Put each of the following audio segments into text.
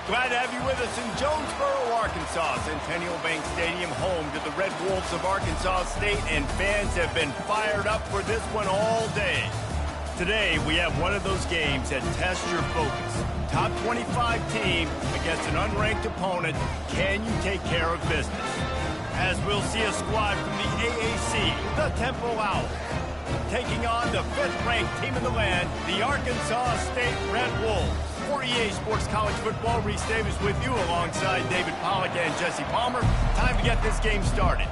Glad to have you with us in Jonesboro, Arkansas. Centennial Bank Stadium, home to the Red Wolves of Arkansas State, and fans have been fired up for this one all day. Today, we have one of those games that tests your focus. Top 25 team against an unranked opponent. Can you take care of business? As we'll see a squad from the AAC, the Temple Owls, taking on the 5th-ranked team in the land, the Arkansas State Red Wolves. For EA Sports College Football, Reese Davis with you alongside David Pollack and Jesse Palmer. Time to get this game started.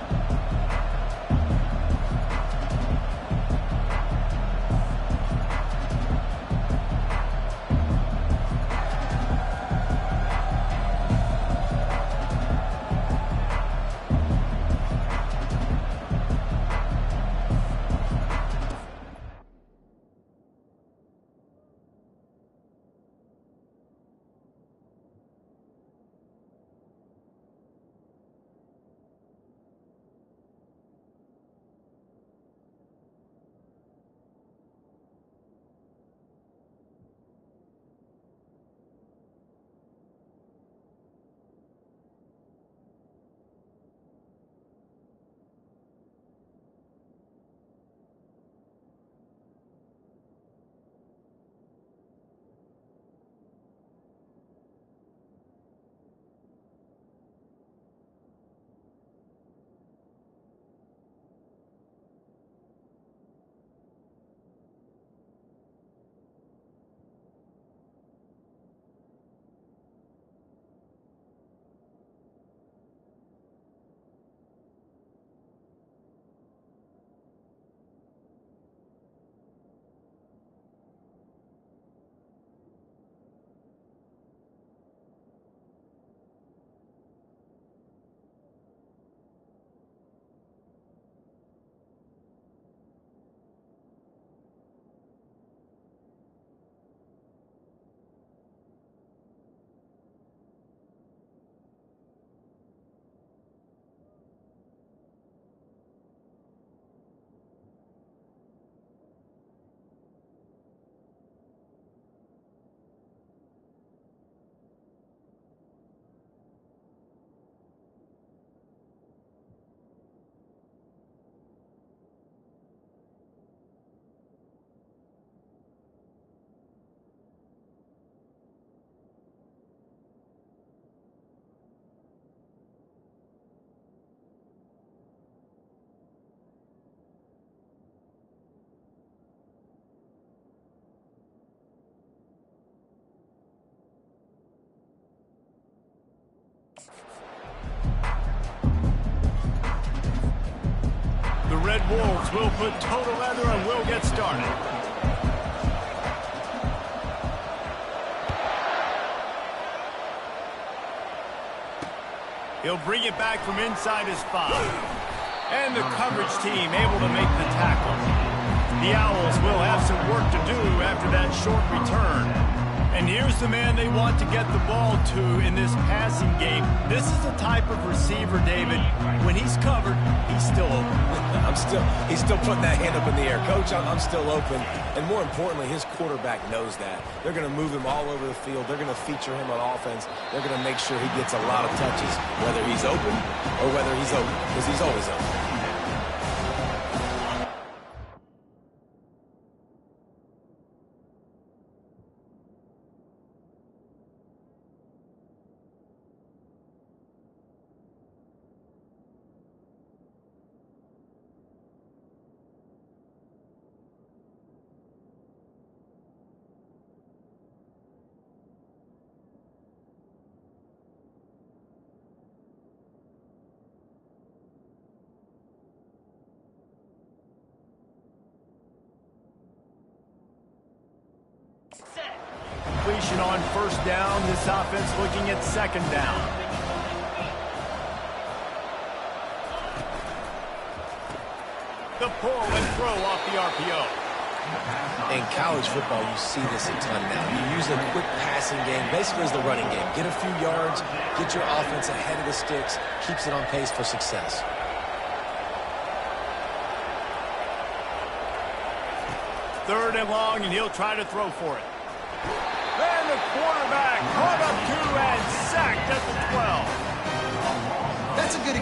The Red Wolves will put total leather and will get started. He'll bring it back from inside his 5. And the coverage team able to make the tackle. The Owls will have some work to do after that short return. And here's the man they want to get the ball to in this passing game. This is the type of receiver, David, when he's covered, he's still open. He's still putting that hand up in the air. Coach, I'm still open. And more importantly, his quarterback knows that. They're going to move him all over the field. They're going to feature him on offense. They're going to make sure he gets a lot of touches, whether he's open or whether he's open, because he's always open. Completion on first down. This offense looking at second down. The pull and throw off the RPO. In college football, you see this a ton now. You use a quick passing game, basically as the running game. Get a few yards, get your offense ahead of the sticks, keeps it on pace for success. Third and long, and he'll try to throw for it. And the quarterback caught up 2 and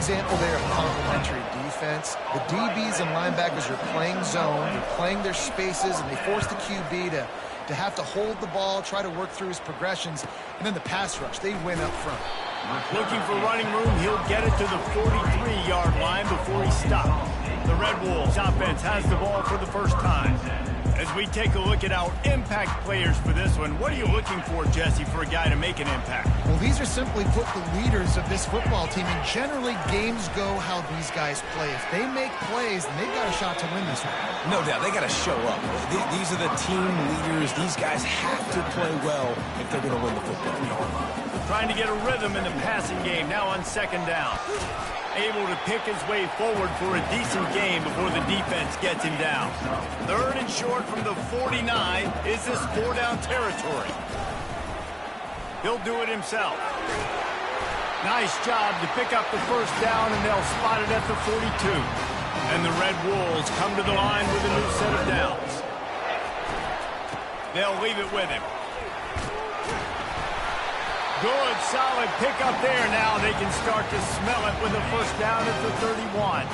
example there of complementary defense. The DBs and linebackers are playing zone, they're playing their spaces, and they force the QB to have to hold the ball, try to work through his progressions, and then the pass rush, they win up front. Looking for running room, he'll get it to the 43-yard line before he stops. The Red Wolves offense has the ball for the first time. As we take a look at our impact players for this one, what are you looking for, Jesse, for a guy to make an impact? Well, these are simply put the leaders of this football team, and generally games go how these guys play. If they make plays, then they've got a shot to win this one. No doubt, they got to show up. These are the team leaders. These guys have to play well if they're going to win the football game. Trying to get a rhythm in the passing game now on second down. Able to pick his way forward for a decent game before the defense gets him down. Third and short from the 49. Is this four-down territory? He'll do it himself. Nice job to pick up the first down, and they'll spot it at the 42. And the Red Wolves come to the line with a new set of downs. They'll leave it with him. Good, solid pickup there. Now they can start to smell it with a first down at the 31.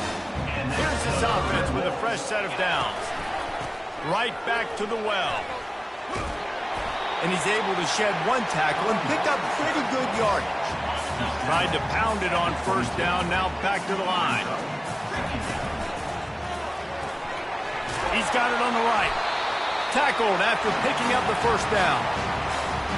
Here's this offense with a fresh set of downs. Right back to the well. And he's able to shed one tackle and pick up pretty good yardage. Tried to pound it on first down, now back to the line. He's got it on the right. Tackled after picking up the first down.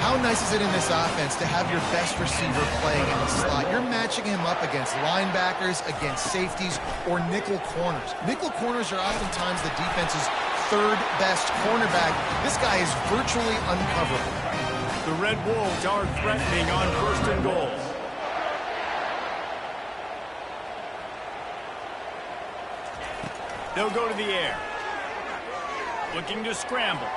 How nice is it in this offense to have your best receiver playing in the slot? You're matching him up against linebackers, against safeties, or nickel corners. Nickel corners are oftentimes the defense's third best cornerback. This guy is virtually uncoverable. The Red Wolves are threatening on first and goal. They'll go to the air. Looking to scramble.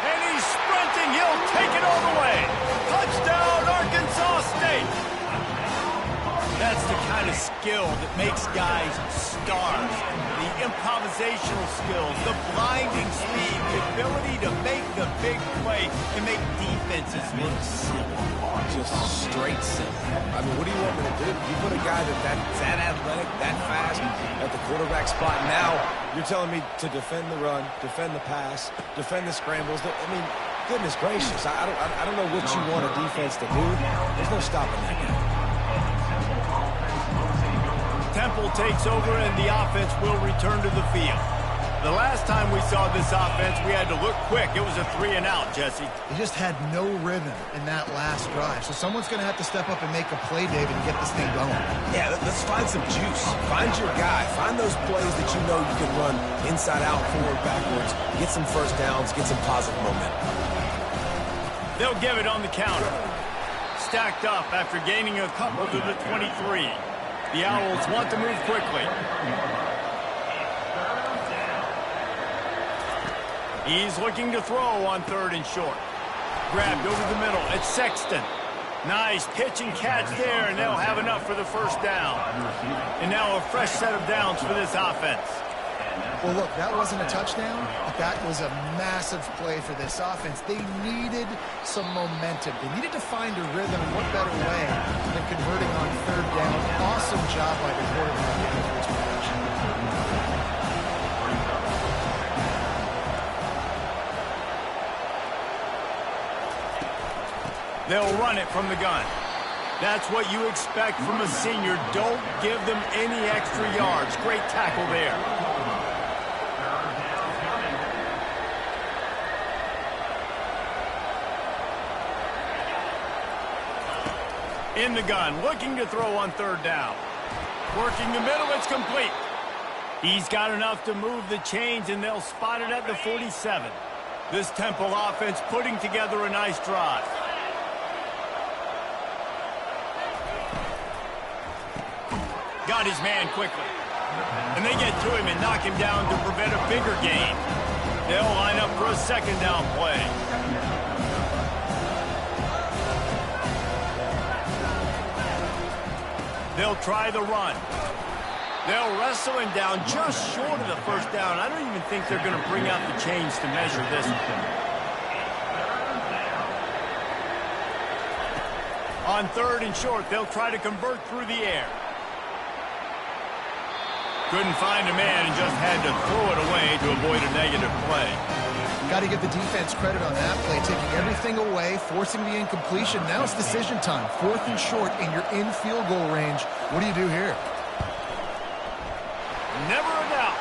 And he's sprinting. He'll take it all the way. Touchdown, Arkansas State. That's the kind of skill that makes guys stars. The improvisational skills, the blinding speed, the ability to make the big play and make defenses look simple. Just straight simple. I mean, what do you want me to do? You put a guy that's that athletic, that fast at the quarterback spot. Now you're telling me to defend the run, defend the pass, defend the scrambles. I mean, goodness gracious. I don't know what you want a defense to do. There's no stopping that guy. Temple takes over and the offense will return to the field. The last time we saw this offense, we had to look quick. It was a 3-and-out, Jesse. They just had no rhythm in that last drive. So someone's going to have to step up and make a play, David, and get this thing going. Yeah, let's find some juice. Find your guy. Find those plays that you know you can run inside out, forward, backwards. Get some first downs. Get some positive momentum. They'll give it on the counter. Stacked up after gaining a couple to the 23. The Owls want to move quickly. He's looking to throw on third and short. Grabbed over the middle. It's Sexton. Nice pitch and catch there, and they'll have enough for the first down. And now a fresh set of downs for this offense. Well, look, that wasn't a touchdown, but that was a massive play for this offense. They needed some momentum. They needed to find a rhythm, and what better way than converting on third down. Awesome job by the quarterback in his production. They'll run it from the gun. That's what you expect from a senior. Don't give them any extra yards. Great tackle there. In the gun, looking to throw on third down. Working the middle, it's complete. He's got enough to move the chains, and they'll spot it at the 47. This Temple offense putting together a nice drive. Got his man quickly. And they get to him and knock him down to prevent a bigger gain. They'll line up for a second down play. They'll try the run. They'll wrestle him down just short of the first down. I don't even think they're going to bring out the chains to measure this. On 3rd and short, they'll try to convert through the air. Couldn't find a man and just had to throw it away to avoid a negative play. Got to give the defense credit on that play, taking everything away, forcing the incompletion. Now it's decision time. 4th and short, and you're in field goal range. What do you do here? Never a doubt.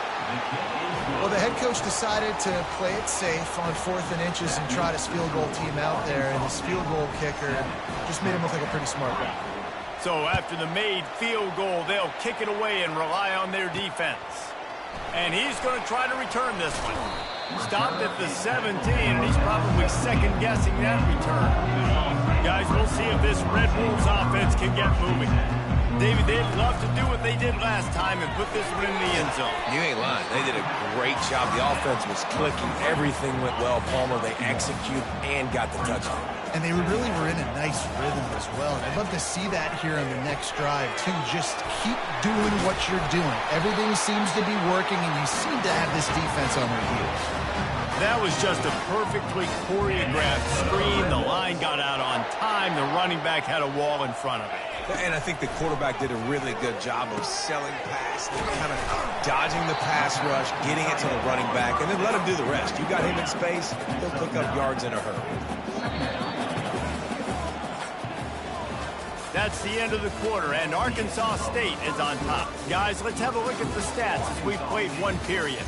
Well, the head coach decided to play it safe on 4th and inches and try his field goal team out there, and his field goal kicker just made him look like a pretty smart guy. So after the made field goal, they'll kick it away and rely on their defense. And he's going to try to return this one. Stopped at the 17, and he's probably second-guessing that return. Guys, we'll see if this Red Wolves offense can get moving. David, they'd love to do what they did last time and put this one in the end zone. You ain't lying. They did a great job. The offense was clicking. Everything went well, Palmer. They executed and got the touchdown. And they really were in a nice rhythm as well. And I'd love to see that here on the next drive, too. Just keep doing what you're doing. Everything seems to be working, and you seem to have this defense on their heels. That was just a perfectly choreographed screen. The line got out on time. The running back had a wall in front of it. And I think the quarterback did a really good job of selling pass, kind of dodging the pass rush, getting it to the running back, and then let him do the rest. You got him in space, he'll pick up yards in a hurry. That's the end of the quarter, and Arkansas State is on top. Guys, let's have a look at the stats as we've played one period.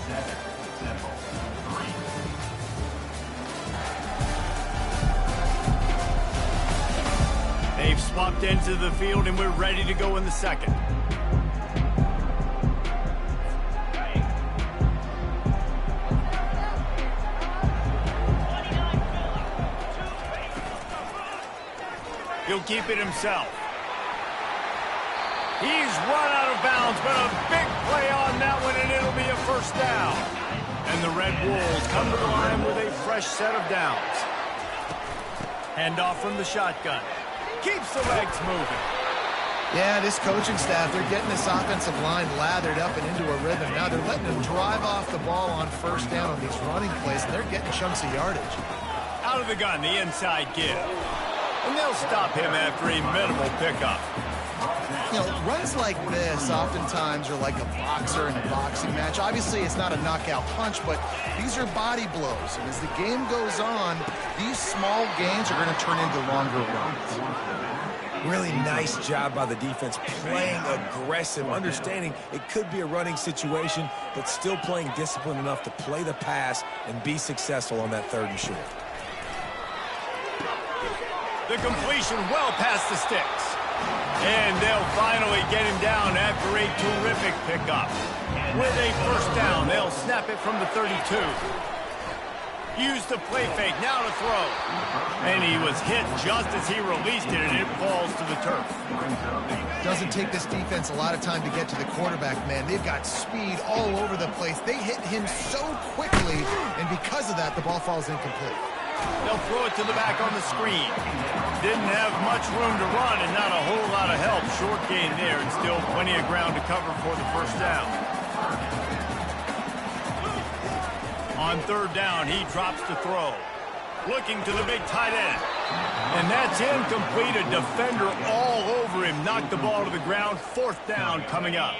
They've swapped into the field, and we're ready to go in the second. He'll keep it himself. He's run out of bounds, but a big play on that one, and it'll be a first down. And the Red Wolves come to the line with a fresh set of downs. Handoff from the shotgun. Keeps the legs moving. Yeah, this coaching staff, they're getting this offensive line lathered up and into a rhythm. Now they're letting them drive off the ball on first down on these running plays, and they're getting chunks of yardage. Out of the gun, the inside give. And they'll stop him after a minimal pickup. You know, runs like this oftentimes are like a boxer in a boxing match. Obviously, it's not a knockout punch, but these are body blows. And as the game goes on, these small gains are going to turn into longer runs. Really nice job by the defense, playing aggressive, understanding it could be a running situation, but still playing disciplined enough to play the pass and be successful on that 3rd and short. The completion well past the sticks. And they'll finally get him down after a terrific pickup. With a first down, they'll snap it from the 32. Use the play fake, now to throw. And he was hit just as he released it, and it falls to the turf. Doesn't take this defense a lot of time to get to the quarterback, man. They've got speed all over the place. They hit him so quickly, and because of that, the ball falls incomplete. They'll throw it to the back on the screen. Didn't have much room to run and not a whole lot of help. Short gain there and still plenty of ground to cover for the first down. On 3rd down, he drops to throw. Looking to the big tight end. And that's incomplete. A defender all over him. Knocked the ball to the ground. 4th down coming up.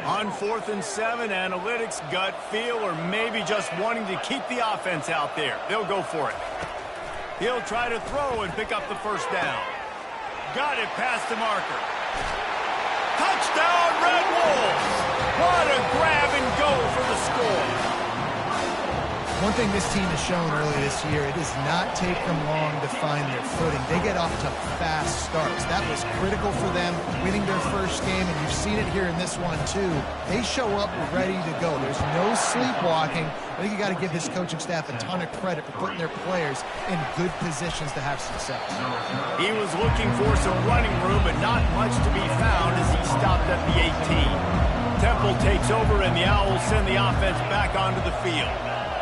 On 4th and 7, analytics, gut feel, or maybe just wanting to keep the offense out there. They'll go for it. He'll try to throw and pick up the first down. Got it past the marker. Touchdown, Red Wolves! What a grab and go for the score. One thing this team has shown early this year, it does not take them long to find their footing. They get off to fast starts. That was critical for them, winning their first game, and you've seen it here in this one, too. They show up ready to go. There's no sleepwalking. I think you got to give this coaching staff a ton of credit for putting their players in good positions to have success. He was looking for some running room, but not much to be found as he stopped at the 18. Temple takes over, and the Owls send the offense back onto the field.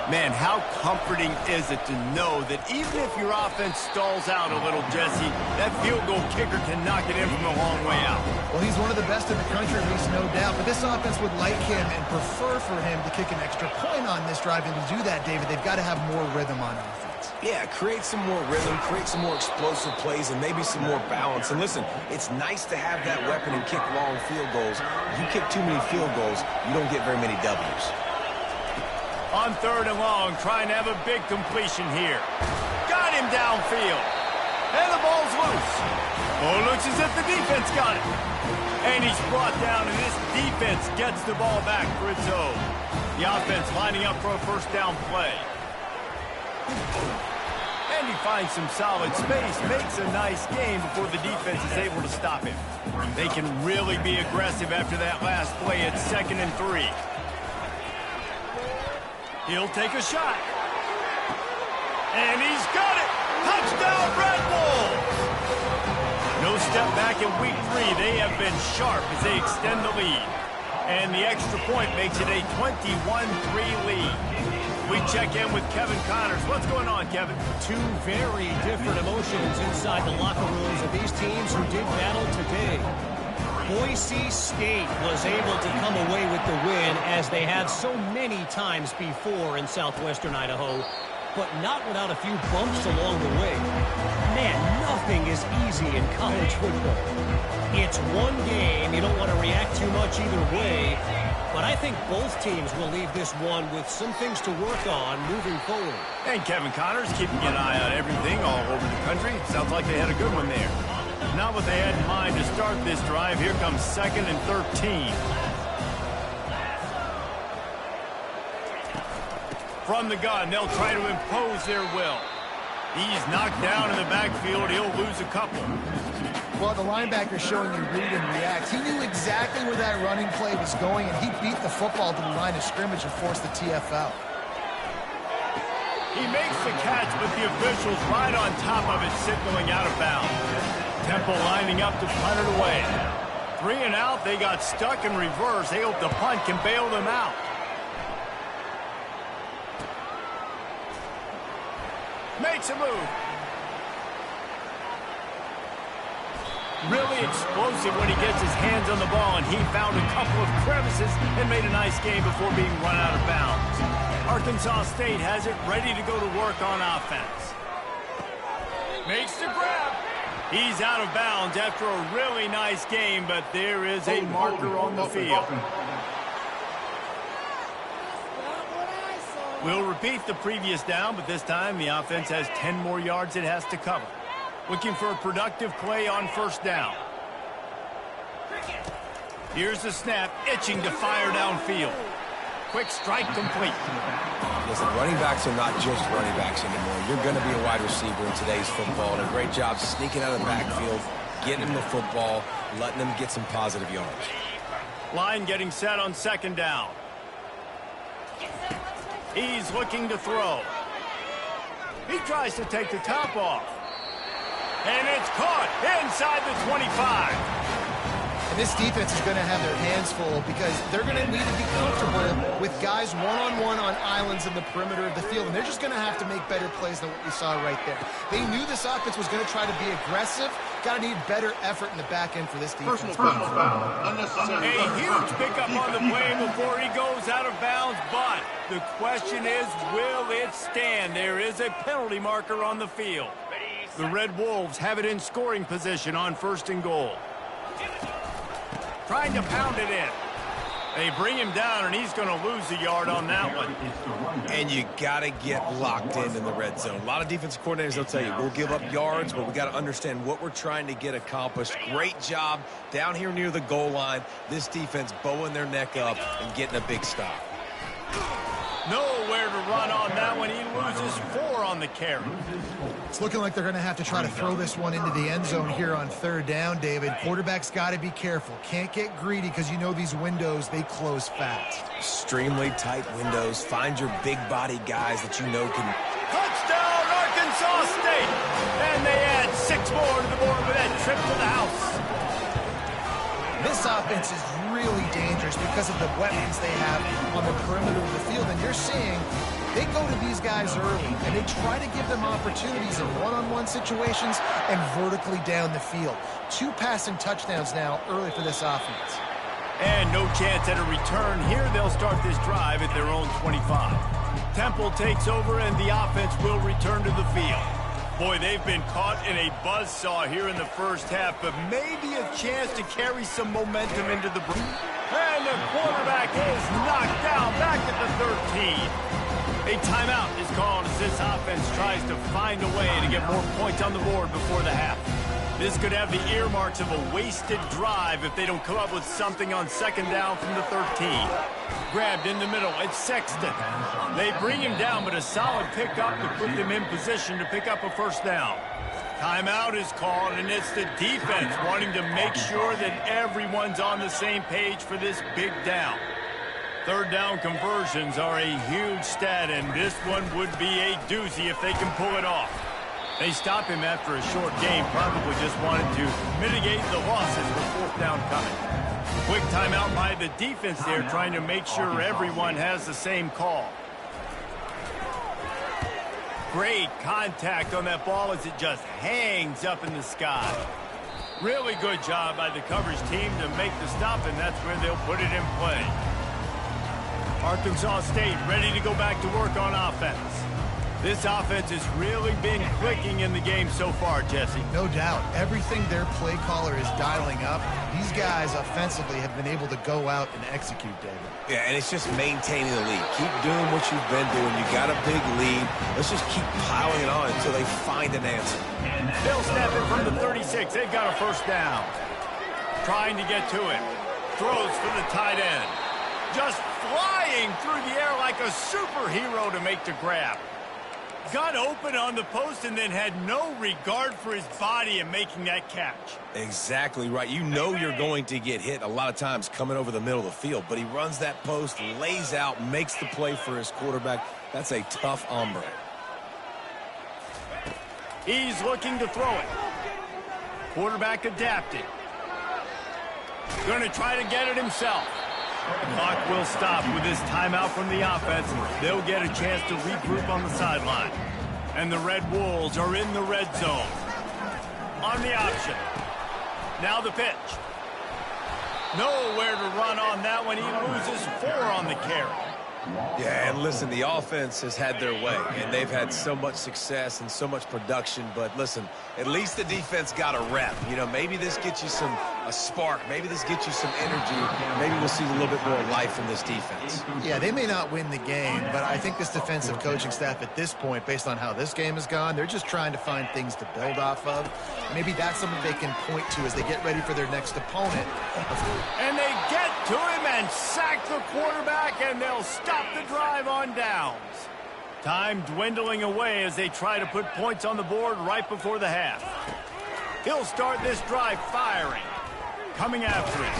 Man, how comforting is it to know that even if your offense stalls out a little, Jesse, that field goal kicker can knock it in from a long way out. Well, he's one of the best in the country, at least no doubt. But this offense would like him and prefer for him to kick an extra point on this drive. And to do that, David, they've got to have more rhythm on offense. Yeah, create some more rhythm, create some more explosive plays, and maybe some more balance. And listen, it's nice to have that weapon and kick long field goals. You kick too many field goals, you don't get very many W's. On 3rd and long, trying to have a big completion here. Got him downfield. And the ball's loose. Oh, looks as if the defense got it. And he's brought down, and this defense gets the ball back for its own. The offense lining up for a first down play. And he finds some solid space, makes a nice game before the defense is able to stop him. They can really be aggressive after that last play at 2nd and 3. He'll take a shot. And he's got it! Touchdown, Red Wolves! No step back in week 3. They have been sharp as they extend the lead. And the extra point makes it a 21-3 lead. We check in with Kevin Connors. What's going on, Kevin? Two very different emotions inside the locker rooms of these teams who did battle today. Boise State was able to come away with the win, as they have so many times before in southwestern Idaho, but not without a few bumps along the way. Man, nothing is easy in college football. It's one game. You don't want to react too much either way, but I think both teams will leave this one with some things to work on moving forward. And Kevin Connors keeping an eye on everything all over the country. Sounds like they had a good one there. Not what they had in mind to start this drive. Here comes 2nd and 13. From the gun, they'll try to impose their will. He's knocked down in the backfield. He'll lose a couple. Well, the linebacker's showing you read and react. He knew exactly where that running play was going, and he beat the football to the line of scrimmage and forced the TFL. He makes the catch, but the official's right on top of it, signaling out of bounds. Temple lining up to punt it away. 3 and out, they got stuck in reverse. They hope the punt can bail them out. Makes a move. Really explosive when he gets his hands on the ball, and he found a couple of crevices and made a nice game before being run out of bounds. Arkansas State has it ready to go to work on offense. Makes the grab. He's out of bounds after a really nice game, but there is a marker on the field. We'll repeat the previous down, but this time the offense has 10 more yards it has to cover. Looking for a productive play on first down. Here's the snap, itching to fire downfield. Quick strike complete. Listen, running backs are not just running backs anymore. You're going to be a wide receiver in today's football, and a great job sneaking out of the backfield, getting him the football, letting him get some positive yards. Line getting set on 2nd down. He's looking to throw. He tries to take the top off. And it's caught inside the 25. And this defense is going to have their hands full because they're going to need to be comfortable with guys one-on-one on islands in the perimeter of the field. And they're just going to have to make better plays than what we saw right there. They knew this offense was going to try to be aggressive. Got to need better effort in the back end for this defense. Personal foul. Unnecessary. A huge pickup on the play before he goes out of bounds. But the question is, will it stand? There is a penalty marker on the field. The Red Wolves have it in scoring position on 1st and goal. Trying to pound it in. They bring him down, and he's going to lose a yard on that one. And you got to get locked in the red zone. A lot of defensive coordinators, they'll tell you, we'll give up yards, but we got to understand what we're trying to get accomplished. Great job down here near the goal line. This defense bowing their neck up and getting a big stop. Nowhere to run on that one. He loses 4 on the carry. It's looking like they're going to have to try to throw this one into the end zone here on 3rd down, David. Quarterback's got to be careful. Can't get greedy because you know these windows, they close fast. Extremely tight windows. Find your big body guys that you know can... Touchdown, Arkansas State! And they add 6 more to the board with that trip to the house. This offense is really dangerous because of the weapons they have on the perimeter of the field. And you're seeing They go to these guys early, and they try to give them opportunities in one-on-one situations and vertically down the field. 2 passing touchdowns now early for this offense. And no chance at a return here. They'll start this drive at their own 25. Temple takes over, and the offense will return to the field. Boy, they've been caught in a buzzsaw here in the first half, but maybe a chance to carry some momentum into the break. And the quarterback is knocked down back at the 13. A timeout is called as this offense tries to find a way to get more points on the board before the half. This could have the earmarks of a wasted drive if they don't come up with something on second down from the 13. Grabbed in the middle, it's Sexton. They bring him down, but a solid pickup to put them in position to pick up a first down. Timeout is called, and it's the defense wanting to make sure that everyone's on the same page for this big down. Third down conversions are a huge stat, and this one would be a doozy if they can pull it off. They stop him after a short game, probably just wanted to mitigate the losses with fourth down coming. Quick timeout by the defense there, trying to make sure everyone has the same call. Great contact on that ball as it just hangs up in the sky. Really good job by the coverage team to make the stop, and that's where they'll put it in play. Arkansas State ready to go back to work on offense. This offense has really been clicking in the game so far, Jesse. No doubt. Everything their play caller is dialing up, these guys offensively have been able to go out and execute, David. Yeah, and it's just maintaining the lead. Keep doing what you've been doing. You got a big lead. Let's just keep piling it on until they find an answer. They'll snap it from the 36. They've got a first down. Trying to get to it. Throws for the tight end. Just flying through the air like a superhero to make the grab. Got open on the post and then had no regard for his body in making that catch. Exactly right. You know you're going to get hit a lot of times coming over the middle of the field, but he runs that post, lays out, makes the play for his quarterback. That's a tough hombre. He's looking to throw it. Quarterback adapted. Going to try to get it himself. The clock will stop with this timeout from the offense. They'll get a chance to regroup on the sideline. And the Red Wolves are in the red zone. On the option. Now the pitch. Nowhere to run on that one. He loses 4 on the carry. Yeah, and listen, the offense has had their way, and they've had so much success and so much production. But listen, at least the defense got a rep. You know, maybe this gets you a spark. Maybe this gets you some energy. Maybe we'll see a little bit more life from this defense. Yeah, they may not win the game, but I think this defensive coaching staff at this point, based on how this game has gone, they're just trying to find things to build off of. Maybe that's something they can point to as they get ready for their next opponent. And they get to him and sack the quarterback, and they'll stop the drive on downs. Time dwindling away as they try to put points on the board right before the half. He'll start this drive firing. Coming after it.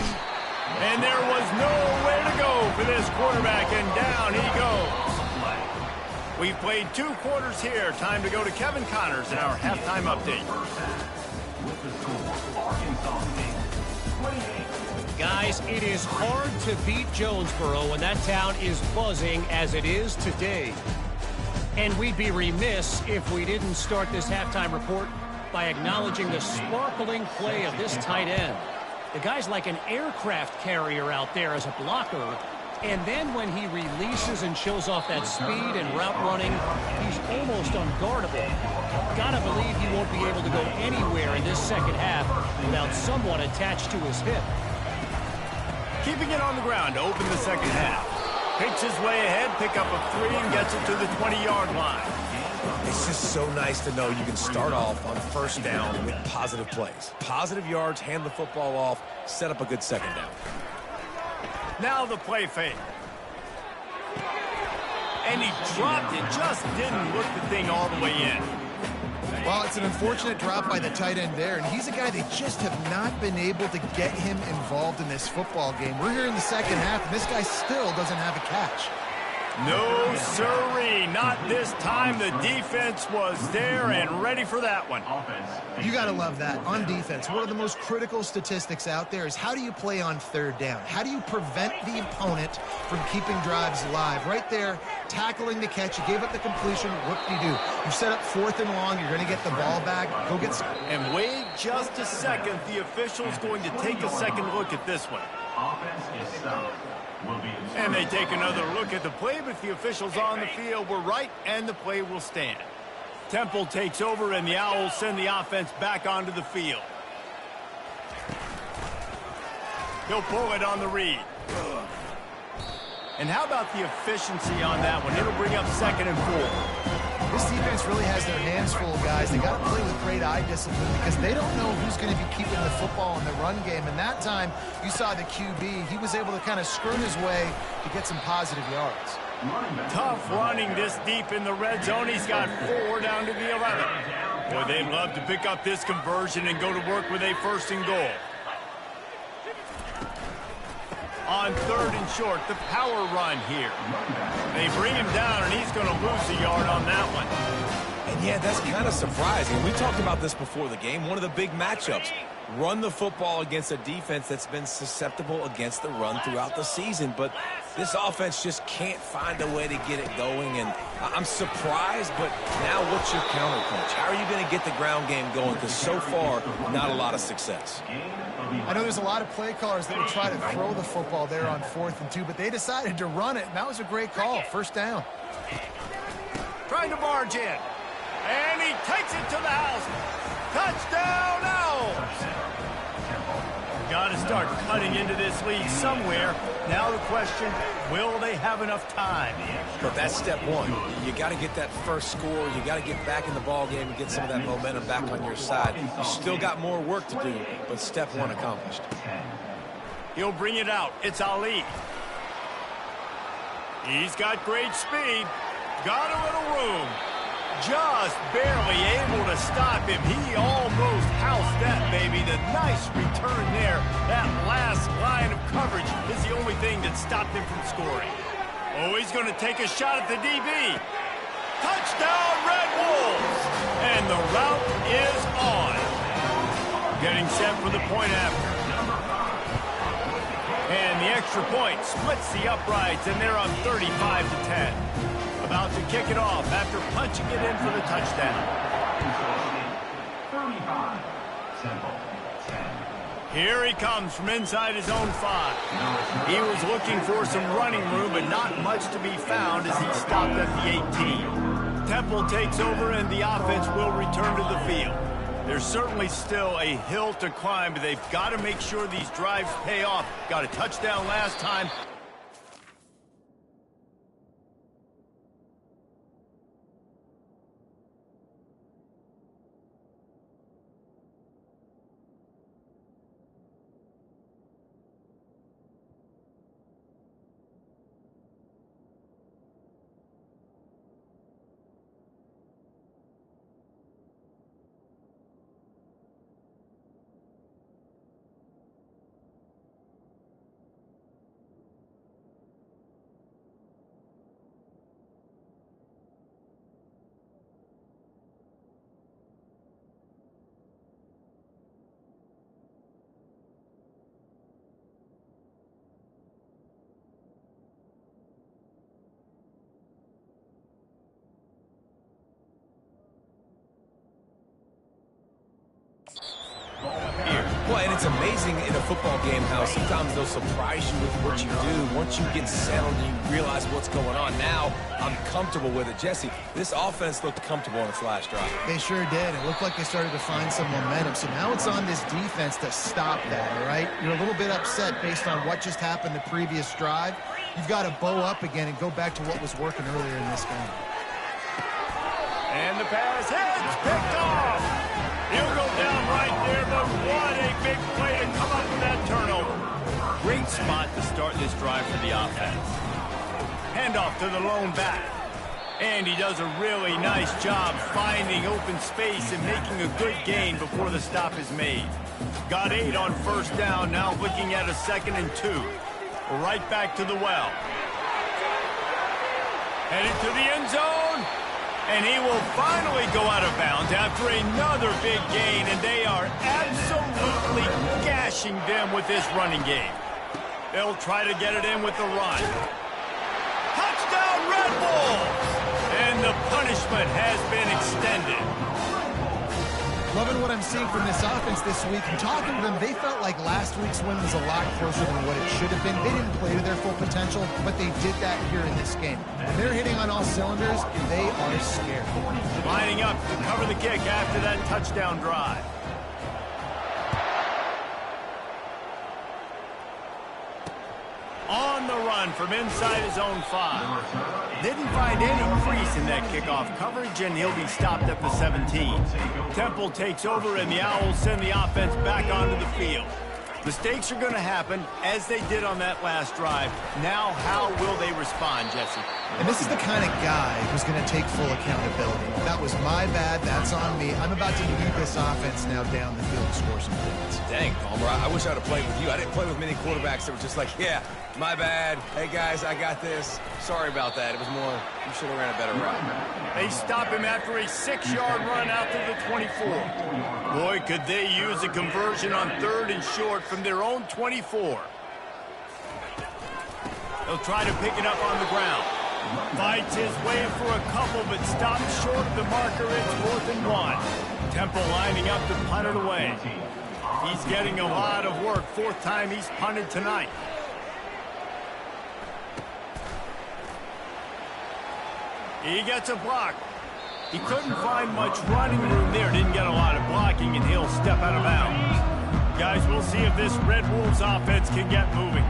And there was nowhere to go for this quarterback, and down he goes. We've played 2 quarters here. Time to go to Kevin Connors in our halftime update. Guys, it is hard to beat Jonesboro when that town is buzzing as it is today. And we'd be remiss if we didn't start this halftime report by acknowledging the sparkling play of this tight end. The guy's like an aircraft carrier out there as a blocker. And then when he releases and shows off that speed and route running, he's almost unguardable. Gotta believe he won't be able to go anywhere in this second half without someone attached to his hip. Keeping it on the ground to open the second half. Picks his way ahead, pick up a 3, and gets it to the 20-yard line. It's just so nice to know you can start off on first down with positive plays. Positive yards, hand the football off, set up a good second down. Now the play fake. And he dropped it, just didn't look the thing all the way in. Well, it's an unfortunate drop by the tight end there, and he's a guy they just have not been able to get him involved in this football game. We're here in the second half, and this guy still doesn't have a catch. No, sirree. Not this time. The defense was there and ready for that one. You got to love that. On defense, one of the most critical statistics out there is how do you play on third down? How do you prevent the opponent from keeping drives alive? Right there, tackling the catch. You gave up the completion. What do? You set up 4th and long. You're going to get the ball back. Go get some. And wait just a second. The official's going to take a second look at this one. And they take another look at the play, but the officials on the field were right, and the play will stand. Temple takes over, and the Owls send the offense back onto the field. He'll pull it on the read. And how about the efficiency on that one? It'll bring up 2nd and 4. This defense really has their hands full, guys. They got to play with great eye discipline because they don't know who's going to be keeping the football in the run game. And that time, you saw the QB. He was able to kind of screw his way to get some positive yards. Tough running this deep in the red zone. He's got 4 down to the 11. Boy, they'd love to pick up this conversion and go to work with a 1st and goal. On 3rd and short, the power run here. They bring him down, and he's going to lose a yard on that one. And yeah, that's kind of surprising. We talked about this before the game. One of the big matchups. Run the football against a defense that's been susceptible against the run throughout the season. But this offense just can't find a way to get it going. And I'm surprised, but now what's your counterpunch? How are you going to get the ground game going? Because so far, not a lot of success. I know there's a lot of play callers that would try to throw the football there on 4th and 2, but they decided to run it, and that was a great call. 1st down. Trying to barge in. And he takes it to the house. Touchdown, Owls! Got to start cutting into this lead somewhere. Now the question, will they have enough time? But that's step one. You got to get that first score. You got to get back in the ball game and get some of that momentum back on your side. You still got more work to do, but step one accomplished. He'll bring it out. It's Ali. He's got great speed. Got a little room. Just barely able to stop him. He almost housed that, baby. The nice return there. That last line of coverage is the only thing that stopped him from scoring. Oh, he's going to take a shot at the DB. Touchdown, Red Wolves! And the route is on. Getting set for the point after. And the extra point splits the uprights, and they're up 35-10. About to kick it off after punching it in for the touchdown. 35. Here he comes from inside his own 5. He was looking for some running room, but not much to be found as he stopped at the 18. Temple takes over, and the offense will return to the field. There's certainly still a hill to climb, but they've got to make sure these drives pay off. Got a touchdown last time. Well, and it's amazing in a football game how sometimes they'll surprise you with what you do. Once you get settled and you realize what's going on, now I'm comfortable with it. Jesse, this offense looked comfortable on its last drive. They sure did. It looked like they started to find some momentum. So now it's on this defense to stop that, all right? You're a little bit upset based on what just happened the previous drive. You've got to bow up again and go back to what was working earlier in this game. And the pass hits, picked off. He'll go down right there, but what a big play to come up with that turnover. Great spot to start this drive for the offense. Handoff to the lone back. And he does a really nice job finding open space and making a good gain before the stop is made. Got 8 on first down, now looking at a 2nd and 2. Right back to the well. Headed to the end zone. And he will finally go out of bounds after another big gain, and they are absolutely gashing them with this running game. They'll try to get it in with the run. Touchdown, Red Wolves! And the punishment has been extended. Loving what I'm seeing from this offense this week. And talking to them, they felt like last week's win was a lot closer than what it should have been. They didn't play to their full potential, but they did that here in this game. And they're hitting on all cylinders, and they are scared. Lining up to cover the kick after that touchdown drive. On the run from inside his own 5. Didn't find any crease in that kickoff coverage, and he'll be stopped at the 17. Temple takes over, and the Owls send the offense back onto the field. Mistakes are going to happen, as they did on that last drive. Now, how will they respond, Jesse? And this is the kind of guy who's going to take full accountability. That was my bad. That's on me. I'm about to lead this offense now down the field to score some points. Dang, Palmer, I wish I would have played with you. I didn't play with many quarterbacks that were just like, yeah, my bad. Hey, guys, I got this. Sorry about that. It was more, you should have ran a better route. They stop him after a 6-yard run out to the 24. Boy, could they use a conversion on 3rd and short from their own 24. They'll try to pick it up on the ground. Fights his way for a couple, but stops short of the marker. It's 4th and 1. Temple lining up to punt it away. He's getting a lot of work. 4th time he's punted tonight. He gets a block. He couldn't find much running room there. Didn't get a lot of blocking, and he'll step out of bounds. Guys, we'll see if this Red Wolves offense can get moving.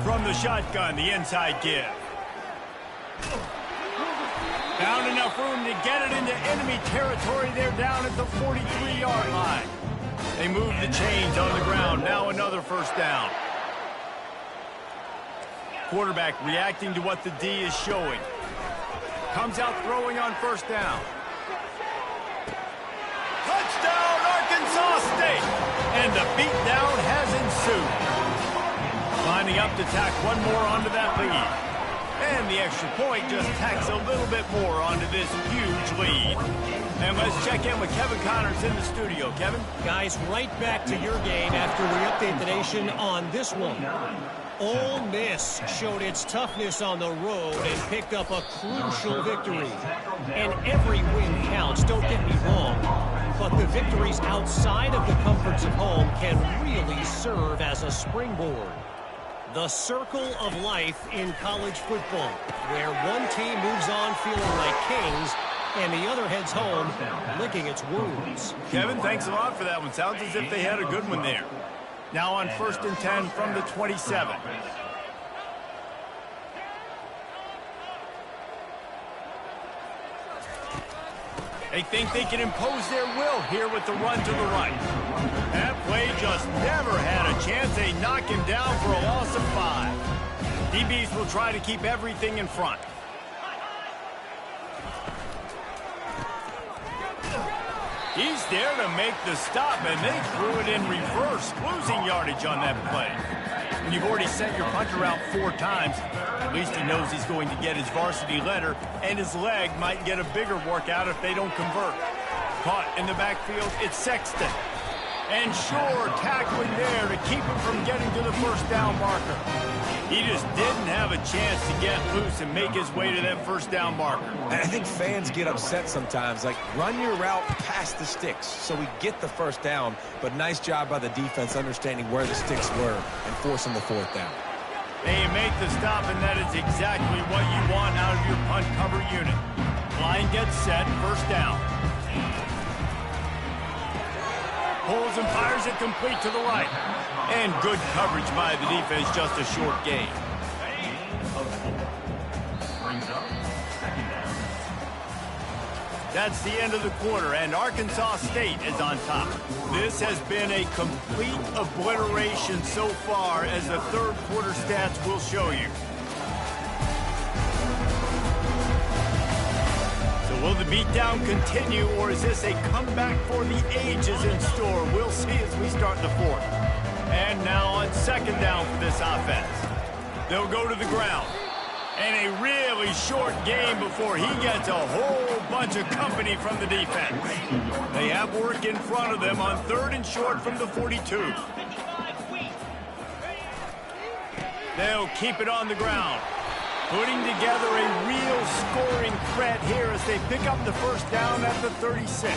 From the shotgun, the inside give. Found enough room to get it into enemy territory. They're down at the 43-yard line. They move the chains on the ground. Now another 1st down. Quarterback reacting to what the D is showing. Comes out throwing on 1st down. Touchdown, Arkansas State! And the beatdown has ensued. Lining up to tack one more onto that lead. And the extra point just tacks a little bit more onto this huge lead. And let's check in with Kevin Connors in the studio. Kevin? Guys, right back to your game after we update the nation on this one. Ole Miss showed its toughness on the road and picked up a crucial victory. And every win counts, don't get me wrong. But the victories outside of the comforts of home can really serve as a springboard. The circle of life in college football, where one team moves on feeling like kings and the other heads home licking its wounds. Kevin, thanks a lot for that one. Sounds as if they had a good one there. Now on 1st and 10 from the 27. They think they can impose their will here with the run to the right. That play just never had a chance. They knock him down for a loss of 5. DBs will try to keep everything in front. He's there to make the stop, and they threw it in reverse, losing yardage on that play. When you've already sent your punter out 4 times, at least he knows he's going to get his varsity letter, and his leg might get a bigger workout if they don't convert. Caught in the backfield, it's Sexton. And Shore tackling there to keep him from getting to the 1st down marker. He just didn't have a chance to get loose and make his way to that 1st down marker. And I think fans get upset sometimes. Like, run your route past the sticks so we get the 1st down. But nice job by the defense understanding where the sticks were and forcing the 4th down. They make the stop, and that is exactly what you want out of your punt cover unit. Line gets set, 1st down. Pulls and fires it complete to the right. And good coverage by the defense, just a short gain. That's the end of the quarter, and Arkansas State is on top. This has been a complete obliteration so far, as the 3rd quarter stats will show you. Will the beatdown continue, or is this a comeback for the ages in store? We'll see as we start the 4th. And now on 2nd down for this offense. They'll go to the ground. And a really short game before he gets a whole bunch of company from the defense. They have work in front of them on 3rd and short from the 42. They'll keep it on the ground, putting together a real scoring threat here as they pick up the first down at the 36.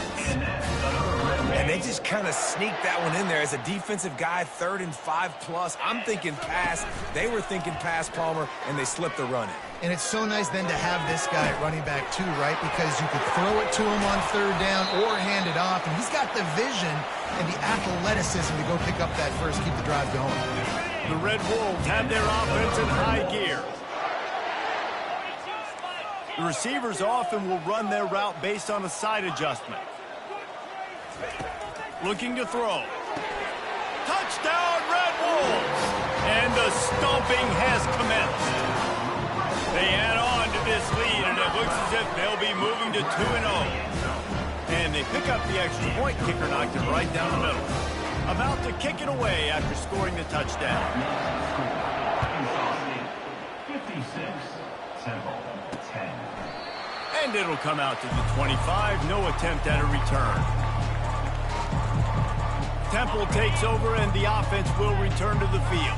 And they just kind of sneaked that one in there as a defensive guy, 3rd and 5+. I'm thinking pass. They were thinking pass, Palmer, and they slipped the run in. And it's so nice then to have this guy at running back too, right? Because you could throw it to him on 3rd down or hand it off. And he's got the vision and the athleticism to go pick up that first, keep the drive going. The Red Wolves have their offense in high gear. The receivers often will run their route based on a side adjustment. Looking to throw. Touchdown, Red Wolves! And the stomping has commenced. They add on to this lead, and it looks as if they'll be moving to 2-0. And they pick up the extra point. Kicker knocked it right down the middle. About to kick it away after scoring the touchdown. 56-10. And it'll come out to the 25. No attempt at a return. Temple takes over, and the offense will return to the field.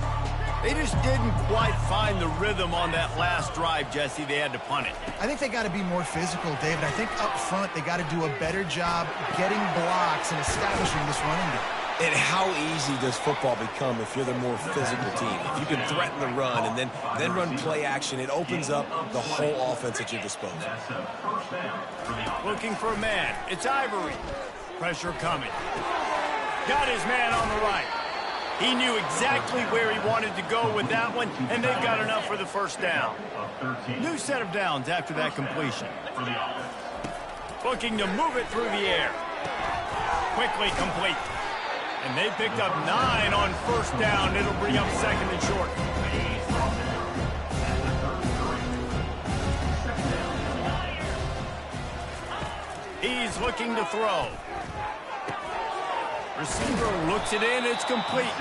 They just didn't quite find the rhythm on that last drive, Jesse. They had to punt it. I think they got to be more physical, David. I think up front they got to do a better job getting blocks and establishing this running game. And how easy does football become if you're the more physical team? If you can threaten the run and then run play action, it opens up the whole offense at your disposal. Looking for a man. It's Ivory. Pressure coming. Got his man on the right. He knew exactly where he wanted to go with that one, and they've got enough for the first down. New set of downs after that completion. Looking to move it through the air. Quickly complete. And they picked up 9 on first down. It'll bring up 2nd and short. He's looking to throw. Receiver looks it in. It's complete.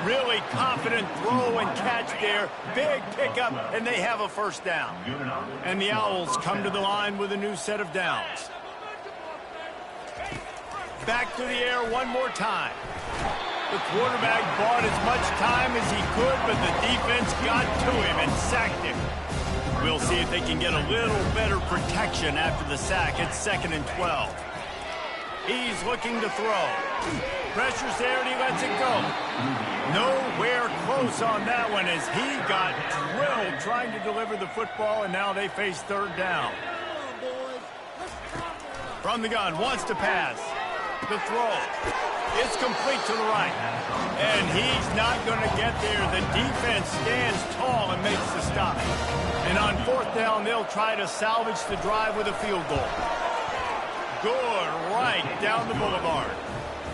Really confident throw and catch there. Big pickup, and they have a first down. And the Owls come to the line with a new set of downs. Back to the air one more time. The quarterback bought as much time as he could, but the defense got to him and sacked him. We'll see if they can get a little better protection after the sack. It's 2nd and 12. He's looking to throw. Pressure's there, and he lets it go. Nowhere close on that one as he got drilled trying to deliver the football, and now they face 3rd down. From the gun, wants to pass. The throw. It's complete to the right. And he's not going to get there. The defense stands tall and makes the stop. And on 4th down, they'll try to salvage the drive with a field goal. Good right down the boulevard.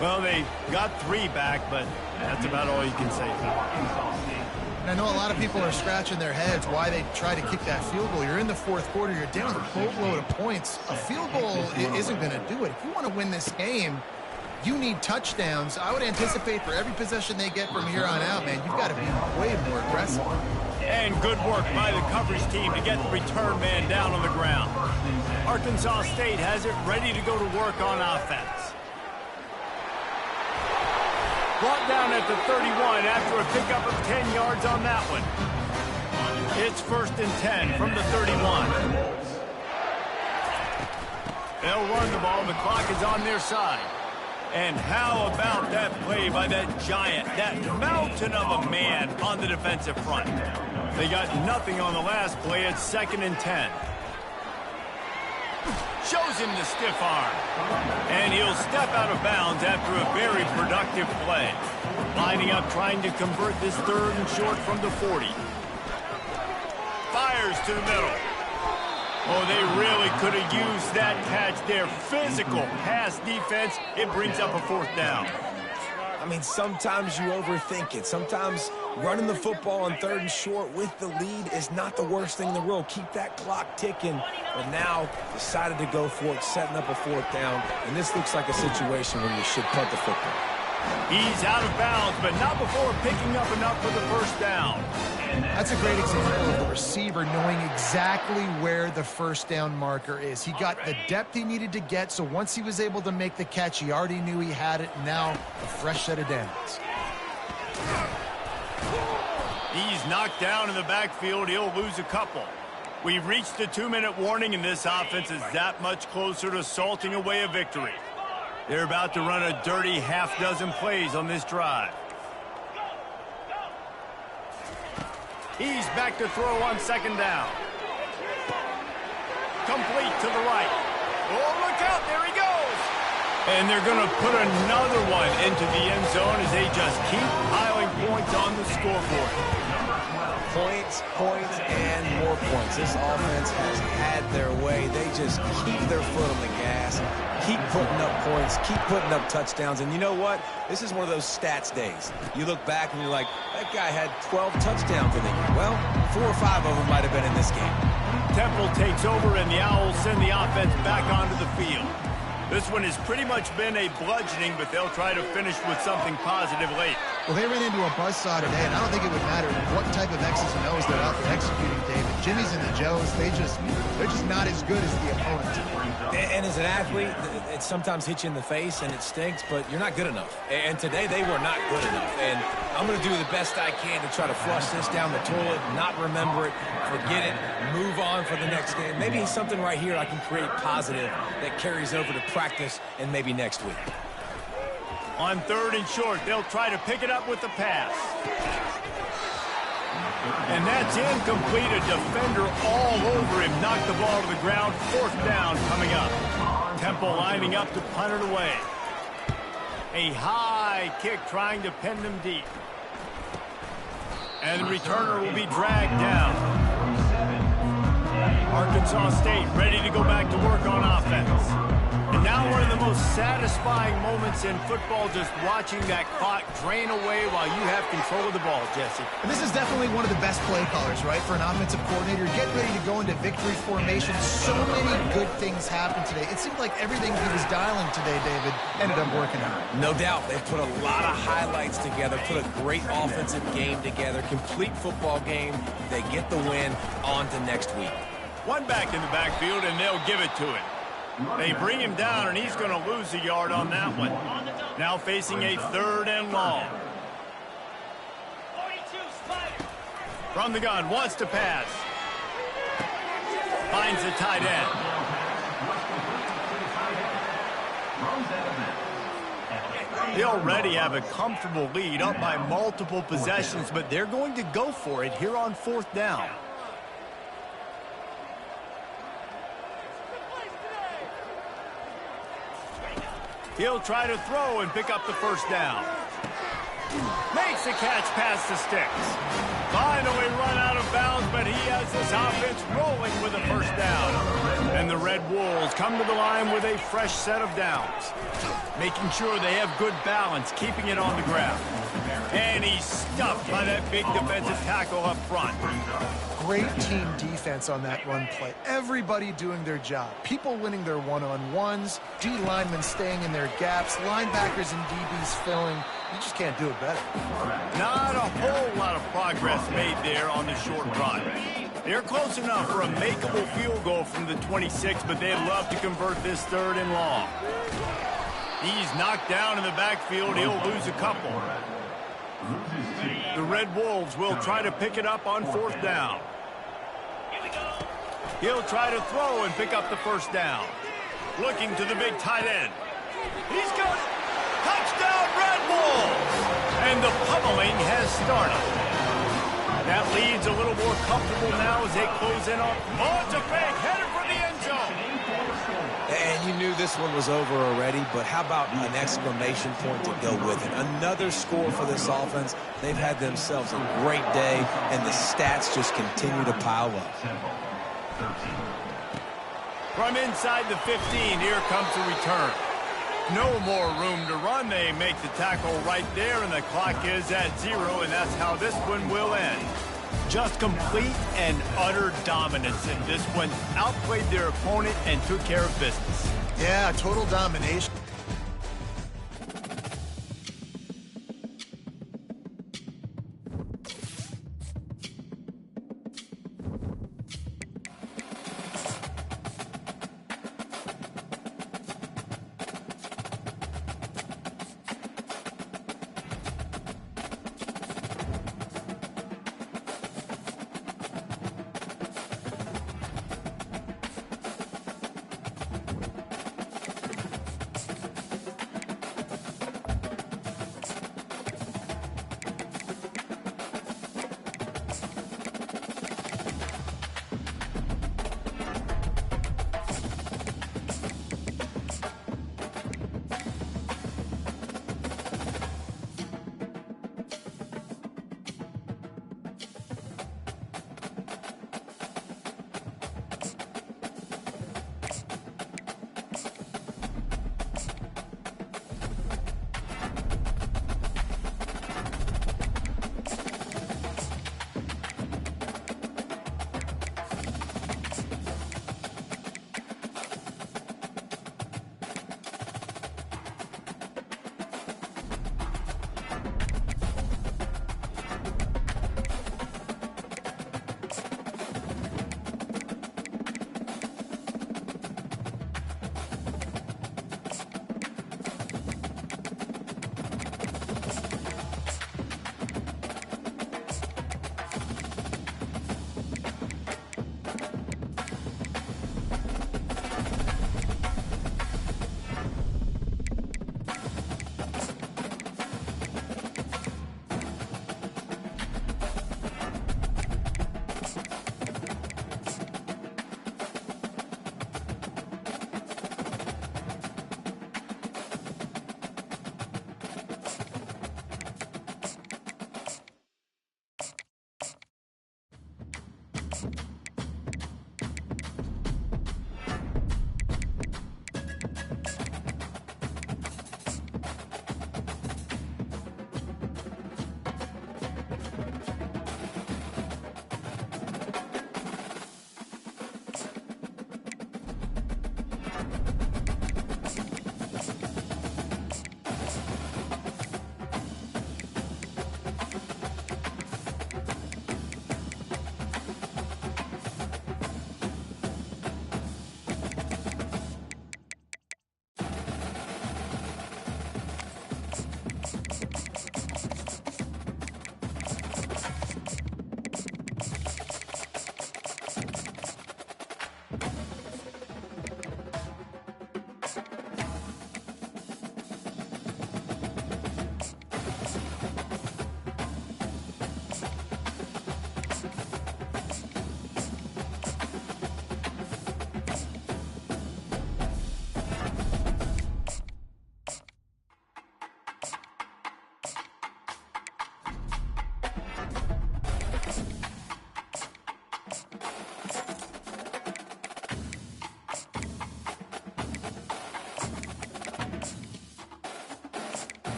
Well, they got 3 back, but that's about all you can say about it. And I know a lot of people are scratching their heads why they try to kick that field goal. You're in the 4th quarter. You're down a boatload of points. A field goal isn't going to do it. If you want to win this game, you need touchdowns. I would anticipate for every possession they get from here on out, man, you've got to be way more aggressive. And good work by the coverage team to get the return man down on the ground. Arkansas State has it ready to go to work on offense. Brought down at the 31 after a pickup of 10 yards on that one. It's 1st and 10 from the 31. They'll run the ball. The clock is on their side. And how about that play by that giant, that mountain of a man on the defensive front? They got nothing on the last play. It's 2nd and 10. Shows him the stiff arm. And he'll step out of bounds after a very productive play. Lining up, trying to convert this 3rd and short from the 40. Fires to the middle. Oh, they really could have used that catch there. Physical pass defense. It brings up a 4th down. I mean, sometimes you overthink it. Sometimes running the football on 3rd and short with the lead is not the worst thing in the world. Keep that clock ticking. But now decided to go for it, setting up a 4th down. And this looks like a situation where you should punt the football. He's out of bounds, but not before picking up enough for the first down. That's a great example of the receiver knowing exactly where the first down marker is. He got the depth he needed to get, so once he was able to make the catch, he already knew he had it. Now, a fresh set of downs. He's knocked down in the backfield. He'll lose a couple. We've reached the 2-minute warning, and this offense is that much closer to salting away a victory. They're about to run a dirty half-dozen plays on this drive. He's back to throw on second down. Complete to the right. Oh, look out, there he goes. And they're going to put another one into the end zone as they just keep piling points on the scoreboard. Points, points, and more points. This offense has had their way. They just keep their foot on the gas, keep putting up points, keep putting up touchdowns. And you know what? This is one of those stats days. You look back and you're like, that guy had 12 touchdowns in the year. Well, 4 or 5 of them might have been in this game. Temple takes over, and the Owls send the offense back onto the field. This one has pretty much been a bludgeoning, but they'll try to finish with something positive late. Well, they ran into a buzzsaw today, and I don't think it would matter what type of X's and O's they're out there executing, David. Jimmy's and the Joes, they're just not as good as the opponent. And as an athlete, it sometimes hits you in the face and it stinks, but you're not good enough. And today they were not good enough. And I'm going to do the best I can to try to flush this down the toilet, not remember it, forget it, move on for the next game. Maybe something right here I can create positive that carries over to practice and maybe next week. On 3rd and short, they'll try to pick it up with the pass. And that's incomplete. A defender all over him. Knocked the ball to the ground. 4th down coming up. Temple lining up to punt it away. A high kick trying to pin them deep. And the returner will be dragged down. Arkansas State ready to go back to work on offense. And now one of the most satisfying moments in football, just watching that clock drain away while you have control of the ball, Jesse. And this is definitely one of the best play callers, right, for an offensive coordinator. Get ready to go into victory formation. So many good things happened today. It seemed like everything he was dialing today, David, ended up working out. No doubt. They've put a lot of highlights together, put a great offensive game together, complete football game. They get the win. On to next week. One back in the backfield, and they'll give it to him. They bring him down, and he's going to lose a yard on that one. Now facing a 3rd and long. From the gun, wants to pass. Finds the tight end. They already have a comfortable lead, up by multiple possessions, but they're going to go for it here on 4th down. He'll try to throw and pick up the 1st down. Makes the catch past the sticks. Finally run out of bounds, but he has this offense rolling with a 1st down. And the Red Wolves come to the line with a fresh set of downs. Making sure they have good balance, keeping it on the ground. And he's stuffed by that big defensive tackle up front. Great team defense on that run play. Everybody doing their job. People winning their one-on-ones, D linemen staying in their gaps, linebackers and DBs filling. You just can't do it better. Not a whole lot of progress made there on the short run. They're close enough for a makeable field goal from the 26, but they'd love to convert this 3rd and long. He's knocked down in the backfield. He'll lose a couple. The Red Wolves will try to pick it up on 4th down. He'll try to throw and pick up the 1st down. Looking to the big tight end. He's got it. Touchdown, Red Wolves! And the pummeling has started. That lead's a little more comfortable now as they close in on. Oh, it's a fake, headed for the end zone. And you knew this one was over already, but how about an exclamation point to go with it? Another score for this offense. They've had themselves a great day, and the stats just continue to pile up. From inside the 15, here comes the return. No more room to run. They make the tackle right there, and the clock is at 0, and that's how this one will end. Just complete and utter dominance, and this one outplayed their opponent and took care of business. Yeah, total domination.